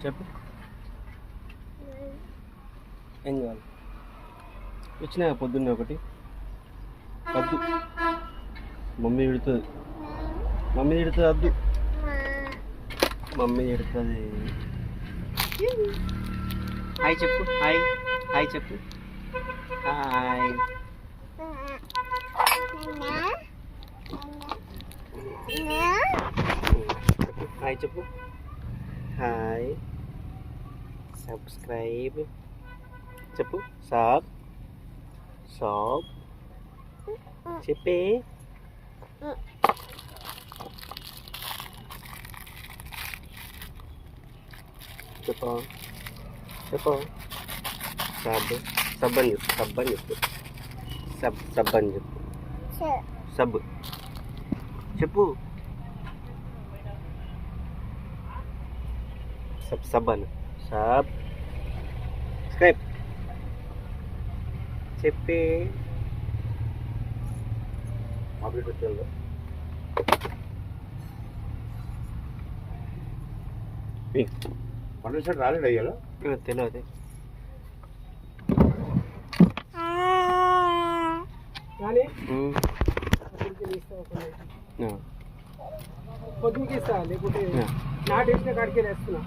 చెప్పు ఏం కావాలి వచ్చినా పొద్దున్నే ఒకటి వద్దు మమ్మీ తిడుతుంది వద్దు మమ్మీ తిడుతుంది హాయ్ చెప్పు హాయ్ చెప్పు హాయ్ హాయ్ చెప్పు హాయ్ సబ్స్క్రైబ్ చెప్పు సాబ్ చెప్పే చెప్పు సబ్ అని చెప్పు సబ్ అని చెప్పు సబ్ చెప్పు సబ్ అని సబ్స్క్రైబ్ చెప్పి అప్డేట్ వచ్చేది పండుగ షర్ట్ రాలేడు అయ్యాలో తెలియదు పొద్దుకి ఇస్తా లేకుంటే నాటేసిన కాడికి వేస్తున్నా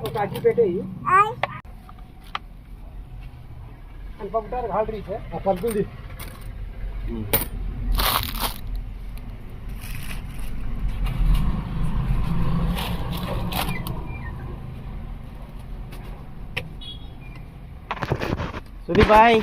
ఒక అగ్గి పెట్టేయి అని పంపుతారు హాల్ రీచ్ పంపుతుంది సుదీప్ బాయ్